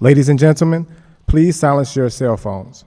Ladies and gentlemen, please silence your cell phones.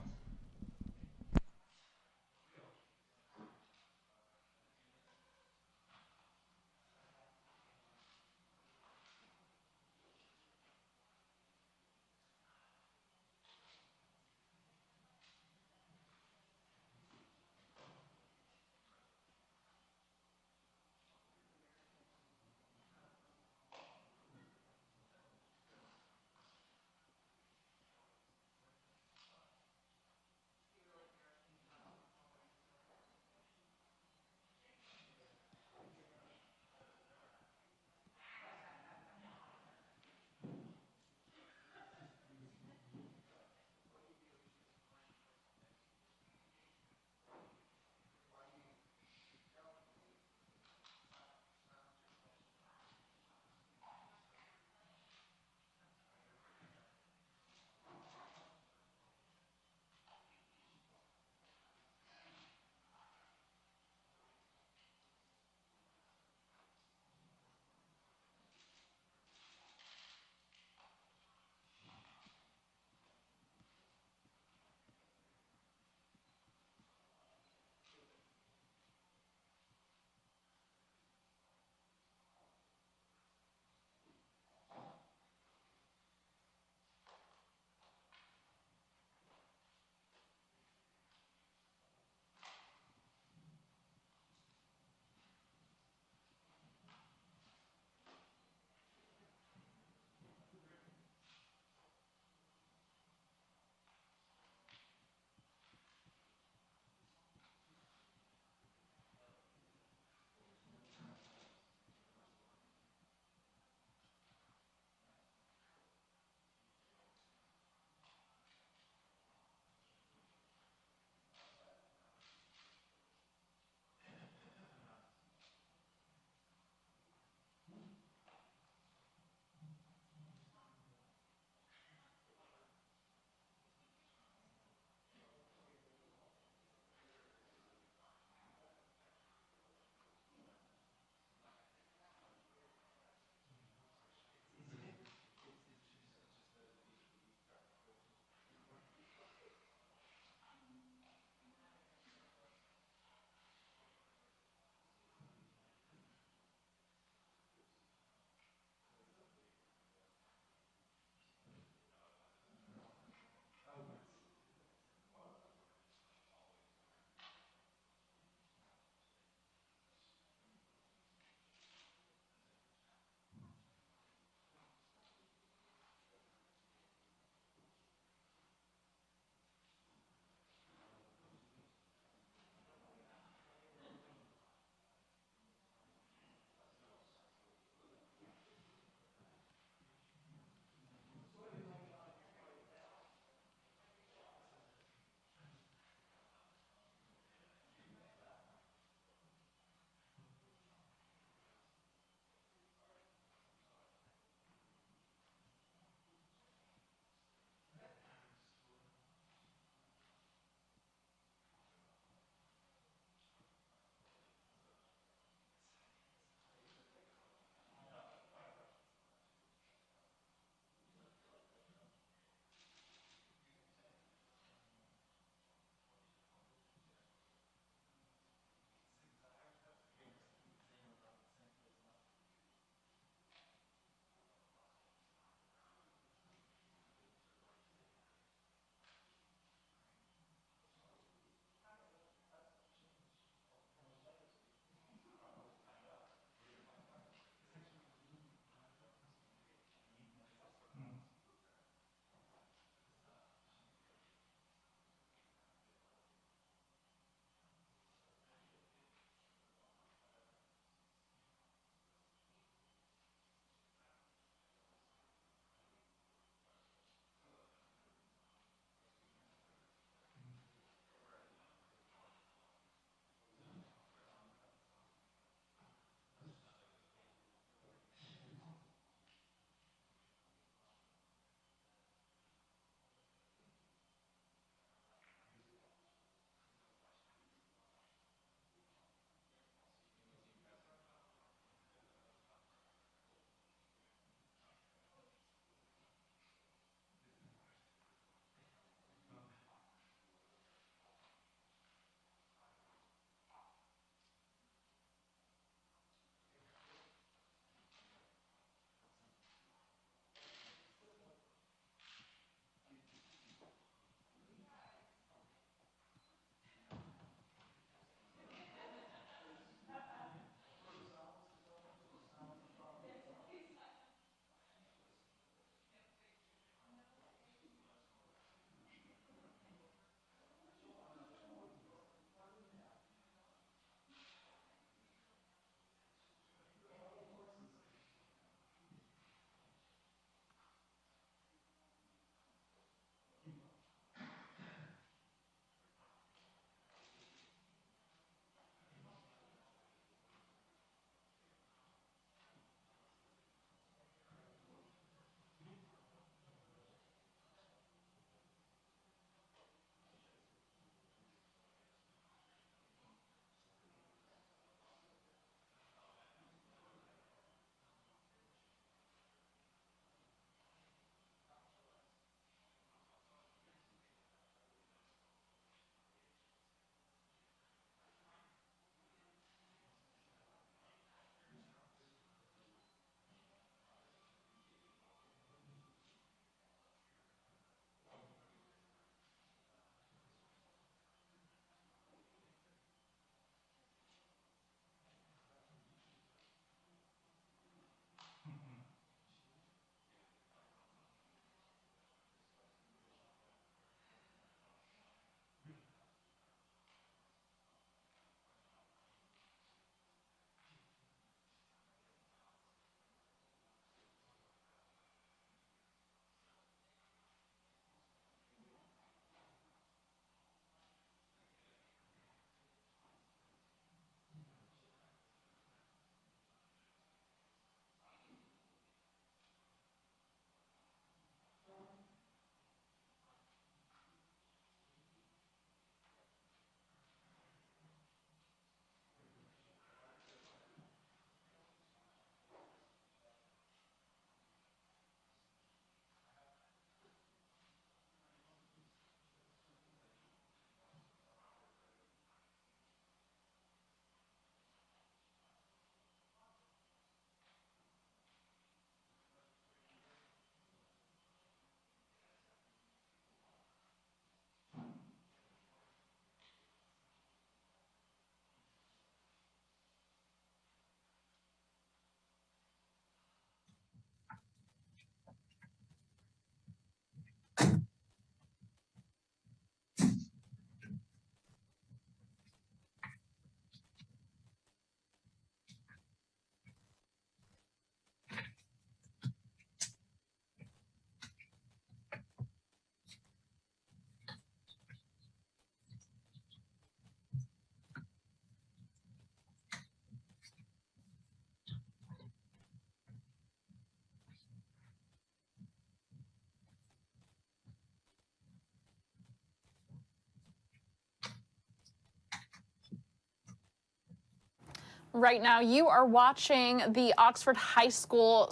Right now, you are watching the Oxford High School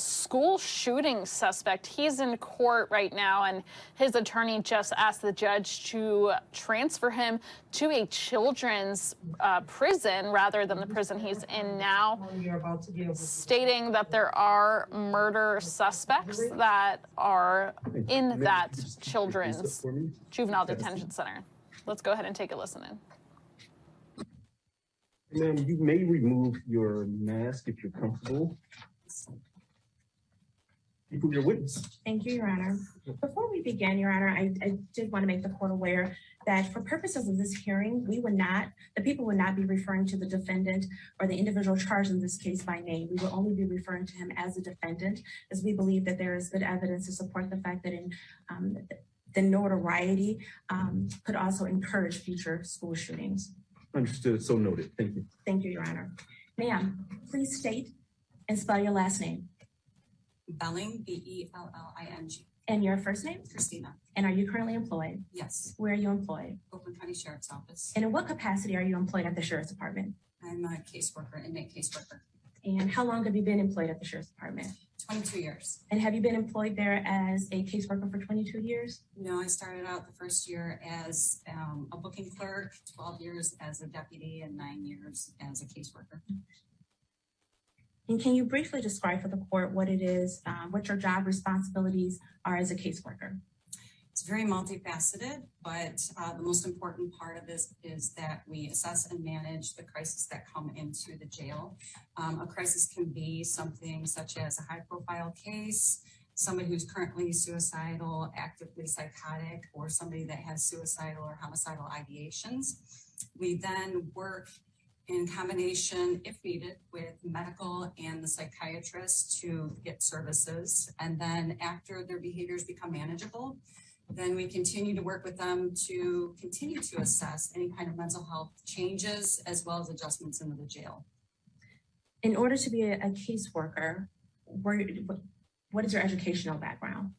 shooting suspect. He's in court right now, and his attorney just asked the judge to transfer him to a children's prison rather than the prison he's in now, stating that there are murder suspects that are in that children's juvenile detention center. Let's go ahead and take a listen in. Ma'am, you may remove your mask if you're comfortable. You prove your witness. Thank you, Your Honor. Before we begin, Your Honor, I did want to make the court aware that for purposes of this hearing, the people would not be referring to the defendant or the individual charged in this case by name. We will only be referring to him as a defendant, as we believe that there is good evidence to support the fact that the notoriety could also encourage future school shootings. Understood. So noted. Thank you. Thank you, Your Honor. Ma'am, please state and spell your last name. Belling, B-E-L-L-I-G. And your first name? Christina. And are you currently employed? Yes. Where are you employed? Oakland County Sheriff's Office. And in what capacity are you employed at the Sheriff's Department? I'm a caseworker, inmate caseworker. And how long have you been employed at the Sheriff's Department? 22 years. And have you been employed there as a caseworker for 22 years? No, I started out the first year as a booking clerk, 12 years as a deputy, and 9 years as a caseworker. And can you briefly describe for the court what it is, what your job responsibilities are as a caseworker? It's very multifaceted, but the most important part of this is that we assess and manage the crises that come into the jail. A crisis can be something such as a high-profile case, somebody who's currently suicidal, actively psychotic, or somebody that has suicidal or homicidal ideations. We then work in combination, if needed, with medical and the psychiatrist to get services. And then after their behaviors become manageable, then we continue to work with them to continue to assess any kind of mental health changes as well as adjustments into the jail. In order to be a caseworker, what is your educational background?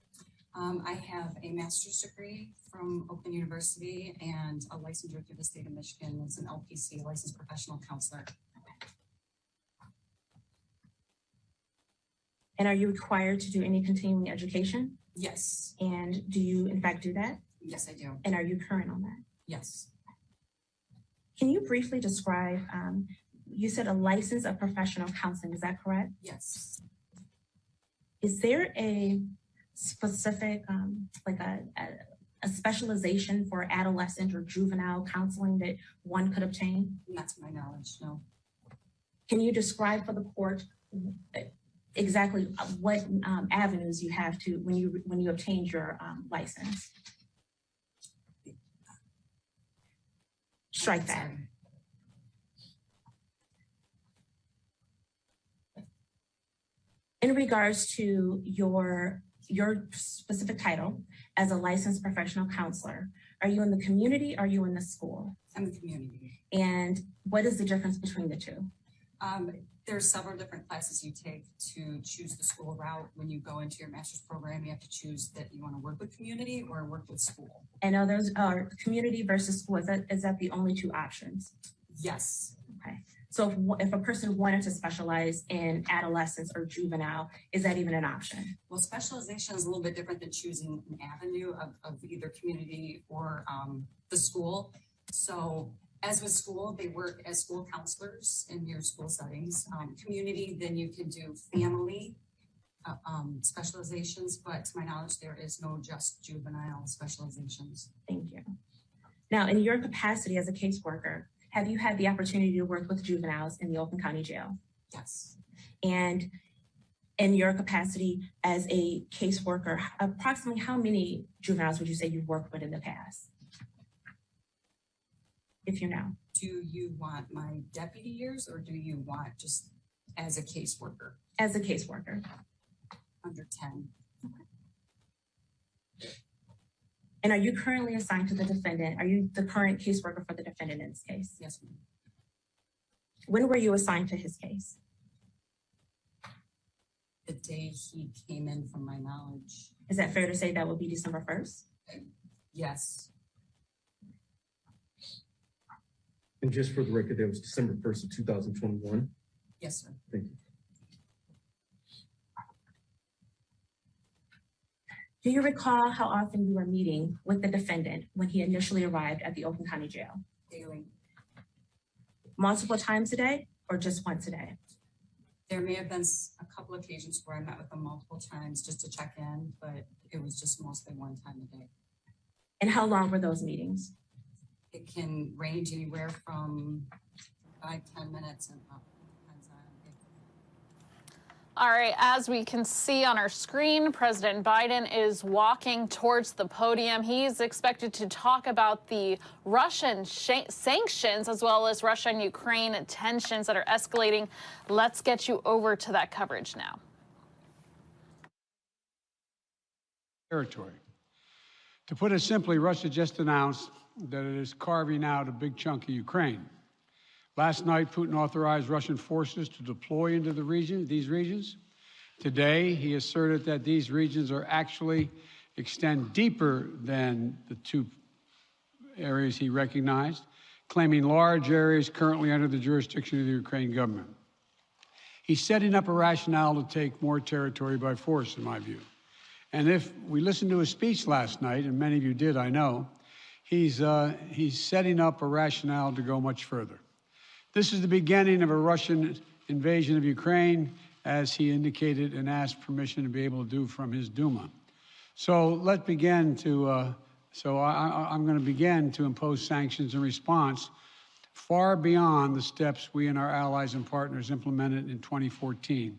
I have a master's degree from Oakland University and a licensure through the state of Michigan as an LPC, licensed professional counselor. And are you required to do any continuing education? Yes. And do you in fact do that? Yes, I do. And are you current on that? Yes. Can you briefly describe, you said a license of professional counseling, is that correct? Yes. Is there a specific, like a specialization for adolescent or juvenile counseling that one could obtain? Not to my knowledge, no. Can you describe for the court exactly what avenues you have to when you obtained your license? Strike that. Sorry. In regards to your specific title as a licensed professional counselor, are you in the community or are you in the school? I'm in the community. And what is the difference between the two? There are several different classes you take to choose the school route. When you go into your master's program, you have to choose that you want to work with community or work with school. I know those are community versus school. Is that the only two options? Yes. Okay. So if a person wanted to specialize in adolescence or juvenile, is that even an option? Well, specialization is a little bit different than choosing an avenue of either community or the school. So as with school, they work as school counselors in your school settings. Community, then you can do family specializations, but to my knowledge, there is no just juvenile specializations. Thank you. Now, in your capacity as a caseworker, have you had the opportunity to work with juveniles in the Oakland County Jail? Yes. And in your capacity as a caseworker, approximately how many juveniles would you say you've worked with in the past? If you know. Do you want my deputy years or do you want just as a caseworker? As a caseworker. Under 10. And are you currently assigned to the defendant? Are you the current caseworker for the defendant in this case? Yes, ma'am. When were you assigned to his case? The day he came in, from my knowledge. Is that fair to say that would be December 1st? Yes. And just for the record, that was December 1st of 2021. Yes, sir. Thank you. Do you recall how often you were meeting with the defendant when he initially arrived at the Oakland County Jail? Daily. Multiple times a day or just once a day? There may have been a couple occasions where I met with them multiple times just to check in, but it was just mostly one time a day. And how long were those meetings? It can range anywhere from 5-10 minutes and up. Depends on if All right, as we can see on our screen, President Biden is walking towards the podium. He's expected to talk about the Russian sanctions as well as Russia and Ukraine tensions that are escalating. Let's get you over to that coverage now. Territory. To put it simply, Russia just announced that it is carving out a big chunk of Ukraine. Last night, Putin authorized Russian forces to deploy into these regions. Today, he asserted that these regions are actually extend deeper than the two areas he recognized, claiming large areas currently under the jurisdiction of the Ukraine government. He's setting up a rationale to take more territory by force, in my view. And if we listened to his speech last night, and many of you did, I know, he's setting up a rationale to go much further. This is the beginning of a Russian invasion of Ukraine, as he indicated and asked permission to be able to do from his Duma. So let's begin to, I'm going to begin to impose sanctions in response far beyond the steps we and our allies and partners implemented in 2014.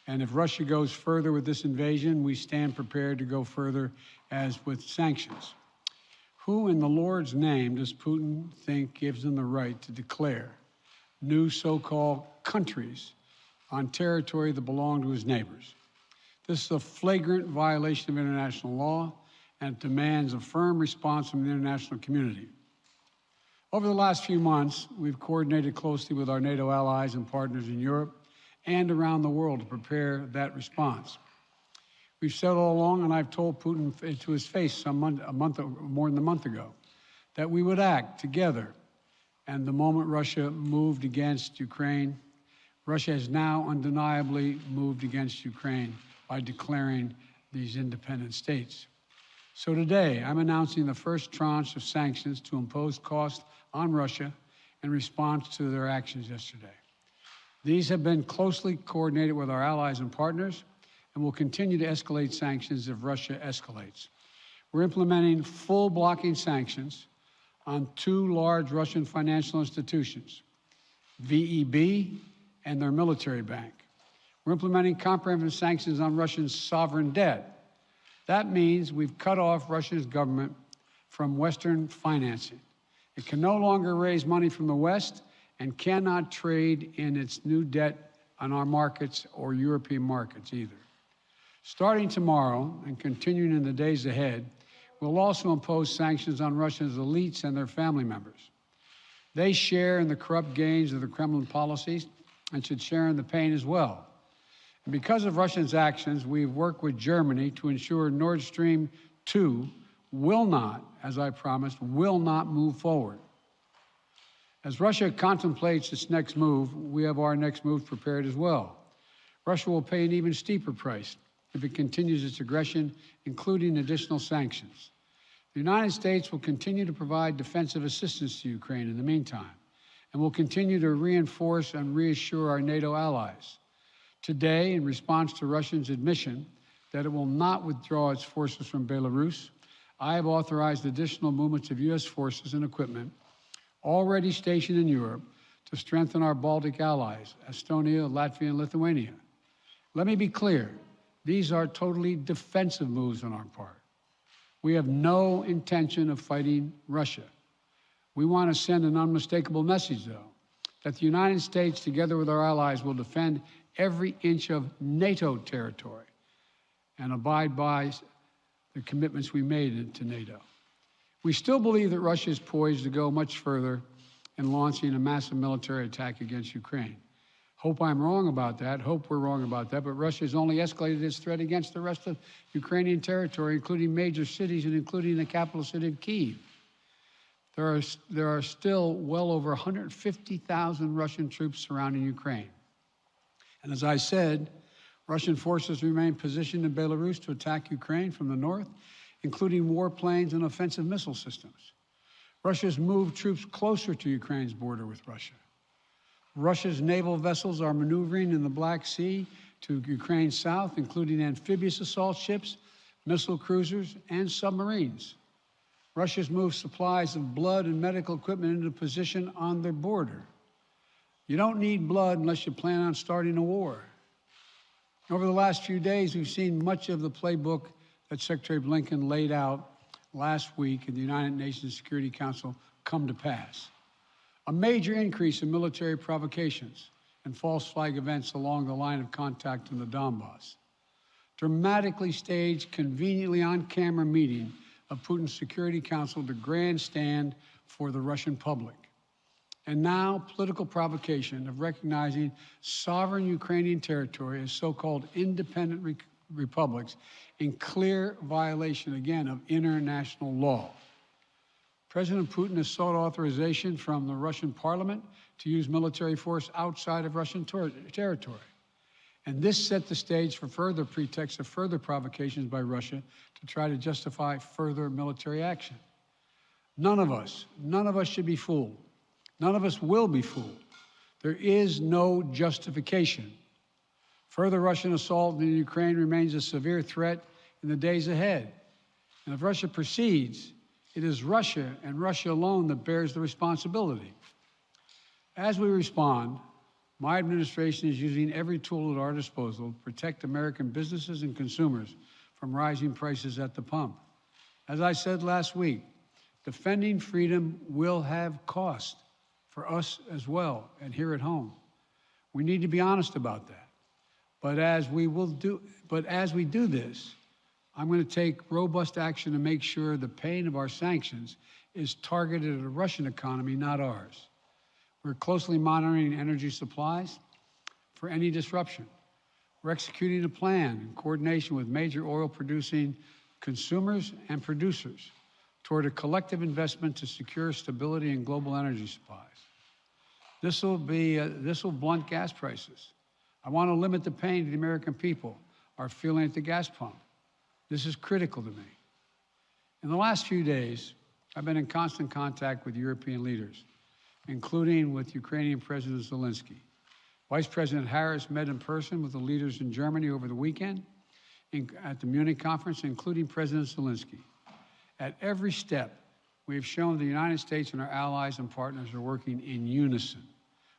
And if Russia goes further with this invasion, we stand prepared to go further as with sanctions. Who in the Lord's name does Putin think gives him the right to declare new so-called countries on territory that belong to his neighbors? This is a flagrant violation of international law and demands a firm response from the international community. Over the last few months, we've coordinated closely with our NATO allies and partners in Europe and around the world to prepare that response. We've said all along, and I've told Putin to his face more than a month ago, that we would act together. And the moment Russia moved against Ukraine, Russia has now undeniably moved against Ukraine by declaring these independent states. So today, I'm announcing the first tranche of sanctions to impose costs on Russia in response to their actions yesterday. These have been closely coordinated with our allies and partners and will continue to escalate sanctions if Russia escalates. We're implementing full blocking sanctions on two large Russian financial institutions, VEB and their military bank. We're implementing comprehensive sanctions on Russian sovereign debt. That means we've cut off Russia's government from Western financing. It can no longer raise money from the West and cannot trade in its new debt on our markets or European markets either. Starting tomorrow and continuing in the days ahead, we'll also impose sanctions on Russia's elites and their family members. They share in the corrupt gains of the Kremlin policies and should share in the pain as well. And because of Russia's actions, we've worked with Germany to ensure Nord Stream 2 will not, as I promised, will not move forward. As Russia contemplates its next move, we have our next move prepared as well. Russia will pay an even steeper price if it continues its aggression, including additional sanctions. The United States will continue to provide defensive assistance to Ukraine in the meantime, and will continue to reinforce and reassure our NATO allies. Today, in response to Russia's admission that it will not withdraw its forces from Belarus, I have authorized additional movements of U.S. forces and equipment already stationed in Europe to strengthen our Baltic allies, Estonia, Latvia, and Lithuania. Let me be clear, these are totally defensive moves on our part. We have no intention of fighting Russia. We want to send an unmistakable message, though, that the United States, together with our allies, will defend every inch of NATO territory and abide by the commitments we made to NATO. We still believe that Russia is poised to go much further in launching a massive military attack against Ukraine. Hope I'm wrong about that. Hope we're wrong about that. But Russia has only escalated its threat against the rest of Ukrainian territory, including major cities and including the capital city of Kyiv. There are still well over 150,000 Russian troops surrounding Ukraine. And as I said, Russian forces remain positioned in Belarus to attack Ukraine from the north, including warplanes and offensive missile systems. Russia's moved troops closer to Ukraine's border with Russia. Russia's naval vessels are maneuvering in the Black Sea to Ukraine's south, including amphibious assault ships, missile cruisers, and submarines. Russia's moved supplies of blood and medical equipment into position on their border. You don't need blood unless you plan on starting a war. Over the last few days, we've seen much of the playbook that Secretary Blinken laid out last week in the United Nations Security Council come to pass. A major increase in military provocations and false flag events along the line of contact in the Donbass. Dramatically staged, conveniently on-camera meeting of Putin's Security Council to grandstand for the Russian public. And now, political provocation of recognizing sovereign Ukrainian territory as so-called independent republics in clear violation, again, of international law. President Putin has sought authorization from the Russian parliament to use military force outside of Russian territory. And this set the stage for further pretexts of further provocations by Russia to try to justify further military action. None of us should be fooled. None of us will be fooled. There is no justification. Further Russian assault in Ukraine remains a severe threat in the days ahead. And if Russia proceeds, it is Russia and Russia alone that bears the responsibility. As we respond, my administration is using every tool at our disposal to protect American businesses and consumers from rising prices at the pump. As I said last week, defending freedom will have cost for us as well and here at home. We need to be honest about that. But as we do this, I'm going to take robust action to make sure the pain of our sanctions is targeted at the Russian economy, not ours. We're closely monitoring energy supplies for any disruption. We're executing a plan in coordination with major oil-producing consumers and producers toward a collective investment to secure stability in global energy supplies. This will blunt gas prices. I want to limit the pain the American people are feeling at the gas pump. This is critical to me. In the last few days, I've been in constant contact with European leaders, including with Ukrainian President Zelensky. Vice President Harris met in person with the leaders in Germany over the weekend at the Munich conference, including President Zelensky. At every step, we have shown the United States and our allies and partners are working in unison,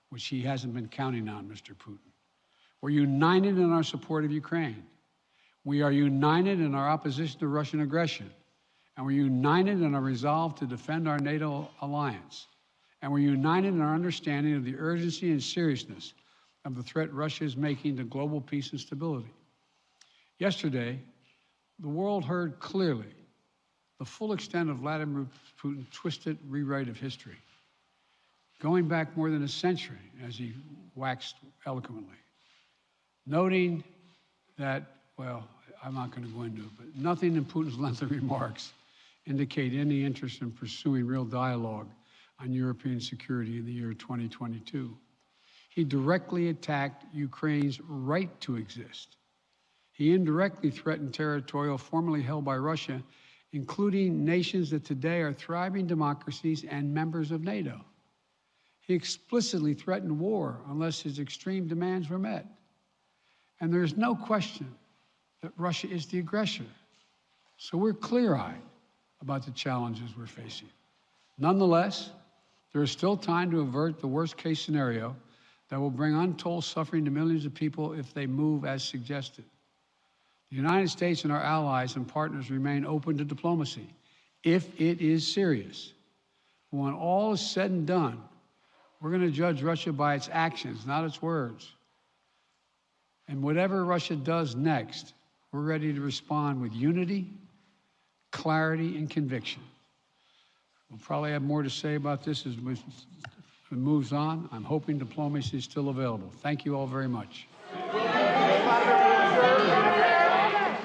which he hasn't been counting on, Mr. Putin. We're united in our support of Ukraine. We are united in our opposition to Russian aggression, and we're united in our resolve to defend our NATO alliance, and we're united in our understanding of the urgency and seriousness of the threat Russia is making to global peace and stability. Yesterday, the world heard clearly the full extent of Vladimir Putin's twisted rewrite of history, going back more than a century, as he waxed eloquently, noting that, well, I'm not going to go into it, but nothing in Putin's lengthy remarks indicate any interest in pursuing real dialogue on European security in the year 2022. He directly attacked Ukraine's right to exist. He indirectly threatened territory formerly held by Russia, including nations that today are thriving democracies and members of NATO. He explicitly threatened war unless his extreme demands were met. And there is no question that Russia is the aggressor. So we're clear-eyed about the challenges we're facing. Nonetheless, there is still time to avert the worst-case scenario that will bring untold suffering to millions of people if they move as suggested. The United States and our allies and partners remain open to diplomacy if it is serious. When all is said and done, we're going to judge Russia by its actions, not its words. And whatever Russia does next, we're ready to respond with unity, clarity, and conviction. We'll probably have more to say about this as it moves on. I'm hoping diplomacy is still available. Thank you all very much.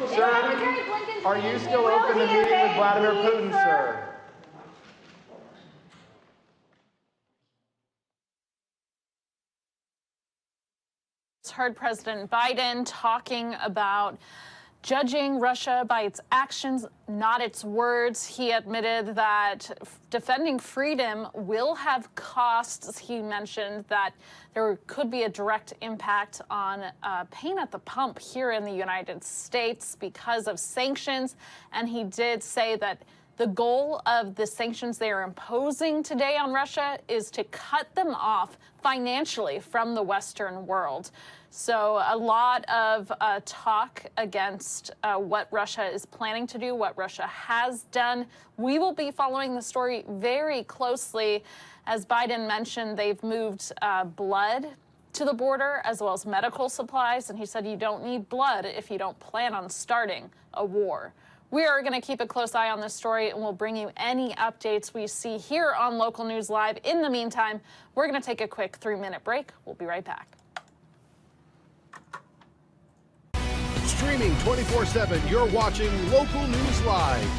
Sir, are you still open to meeting with Vladimir Putin, sir? just heard President Biden talking about judging Russia by its actions, not its words. He admitted that defending freedom will have costs. He mentioned that there could be a direct impact on pain at the pump here in the United States because of sanctions. And he did say that the goal of the sanctions they are imposing today on Russia is to cut them off financially from the Western world. So a lot of talk against what Russia is planning to do, what Russia has done. We will be following the story very closely. As Biden mentioned, they've moved blood to the border as well as medical supplies. And he said you don't need blood if you don't plan on starting a war. We are going to keep a close eye on this story, and we'll bring you any updates we see here on Local News Live. In the meantime, we're going to take a quick 3-minute break. We'll be right back. Streaming 24/7, you're watching Local News Live.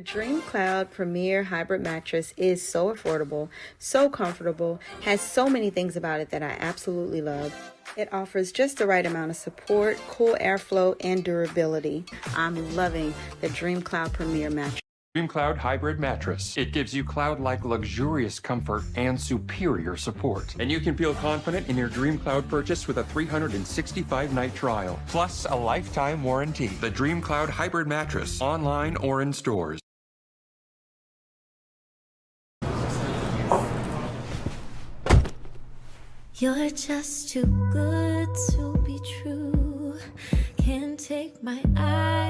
Dream Cloud Premier Hybrid Mattress is so affordable, so comfortable, has so many things about it that I absolutely love. It offers just the right amount of support, cool airflow, and durability. I'm loving the Dream Cloud Premier Mattress. Dream Cloud Hybrid Mattress. It gives you cloud-like luxurious comfort and superior support. And you can feel confident in your Dream Cloud purchase with a 365-night trial, plus a lifetime warranty. The Dream Cloud Hybrid Mattress, online or in stores. You're just too good to be true. Can't take my eyes